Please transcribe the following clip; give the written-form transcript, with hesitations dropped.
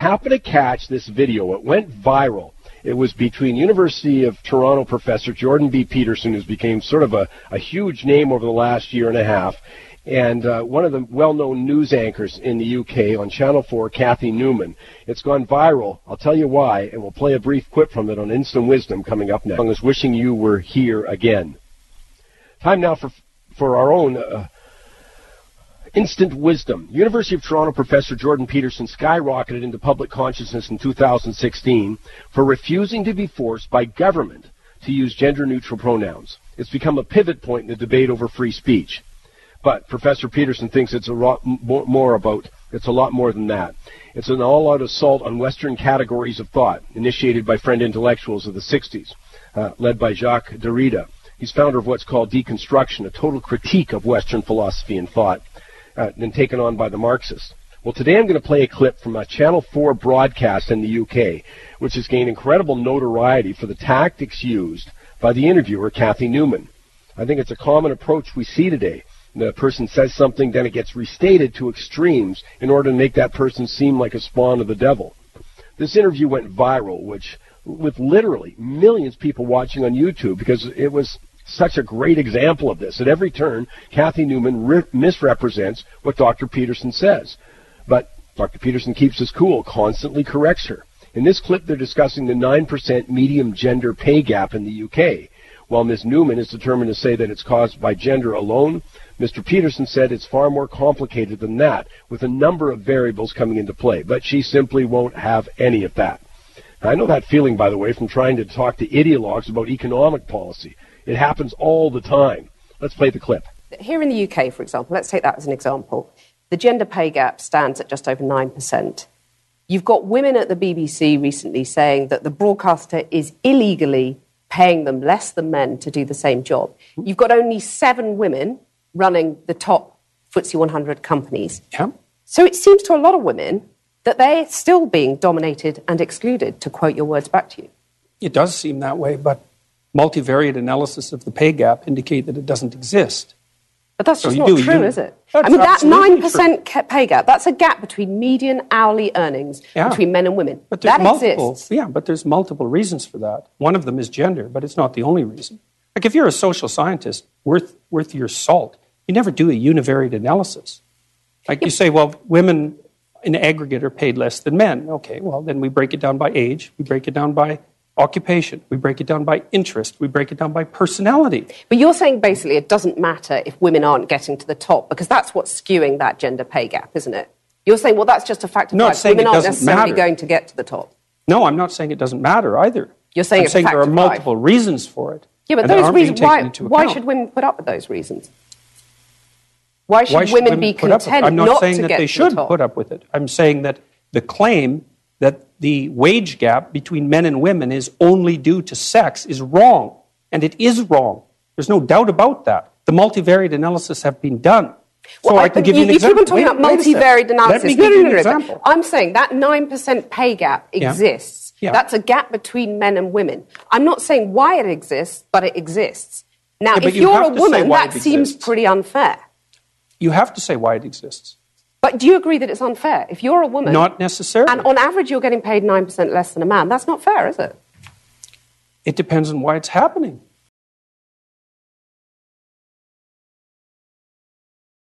Happened to catch this video. It went viral. It was between University of Toronto professor Jordan B. Peterson, who's became sort of a huge name over the last year and a half, and one of the well-known news anchors in the UK on Channel 4, Cathy Newman. It's gone viral. I'll tell you why, and we'll play a brief clip from it on Instant Wisdom coming up next. I was wishing you were here again. Time now for our own Instant Wisdom. University of Toronto professor Jordan Peterson skyrocketed into public consciousness in 2016 for refusing to be forced by government to use gender-neutral pronouns. It's become a pivot point in the debate over free speech. But Professor Peterson thinks it's a lot more than that. It's an all-out assault on Western categories of thought, initiated by French intellectuals of the 60s, led by Jacques Derrida. He's founder of what's called deconstruction, a total critique of Western philosophy and thought, and taken on by the Marxists. Well, today I'm going to play a clip from a Channel 4 broadcast in the UK, which has gained incredible notoriety for the tactics used by the interviewer, Cathy Newman. I think it's a common approach we see today. The person says something, then it gets restated to extremes in order to make that person seem like a spawn of the devil. This interview went viral, with literally millions of people watching on YouTube, because it was such a great example of this. At every turn, Cathy Newman misrepresents what Dr. Peterson says. But Dr. Peterson keeps his cool, constantly corrects her. In this clip, they're discussing the 9% medium gender pay gap in the UK. While Ms. Newman is determined to say that it's caused by gender alone, Mr. Peterson said it's far more complicated than that, with a number of variables coming into play. But she simply won't have any of that. I know that feeling, by the way, from trying to talk to ideologues about economic policy. It happens all the time. Let's play the clip. Here in the UK, for example, let's take that as an example. The gender pay gap stands at just over 9%. You've got women at the BBC recently saying that the broadcaster is illegally paying them less than men to do the same job. You've got only 7 women running the top FTSE 100 companies. Yeah. So it seems to a lot of women that they're still being dominated and excluded, to quote your words back to you. It does seem that way, but multivariate analysis of the pay gap indicate that it doesn't exist. But that's just not true, is it? That's I mean, that absolutely 9% true. pay gap, that's a gap between median hourly earnings between men and women. But there's that exists. Yeah, but there's multiple reasons for that. One of them is gender, but it's not the only reason. Like if you're a social scientist worth your salt, you never do a univariate analysis. Like you say, well, women in aggregate are paid less than men. Okay, well, then we break it down by age, we break it down by occupation, we break it down by interest, we break it down by personality. But you're saying basically it doesn't matter if women aren't getting to the top, because that's what's skewing that gender pay gap, isn't it? You're saying, well, that's just a fact of life. Women aren't necessarily going to get to the top. No, I'm not saying it doesn't matter either. You're saying it's a fact there are of multiple life. reasons for it. Yeah, but those reasons, why should women put up with those reasons? Why should women be content not to get to the top? I'm not saying that they should put up with it. I'm saying that the claim that the wage gap between men and women is only due to sex is wrong. And it is wrong. There's no doubt about that. The multivariate analysis have been done. So I can give you an example. You keep on talking about multivariate analysis. Let me give you an example. I'm saying that 9% pay gap exists. Yeah. That's a gap between men and women. I'm not saying why it exists, but it exists. Now, if you're a woman, that seems pretty unfair. You have to say why it exists. But do you agree that it's unfair? If you're a woman... Not necessarily. And on average, you're getting paid 9% less than a man. That's not fair, is it? It depends on why it's happening.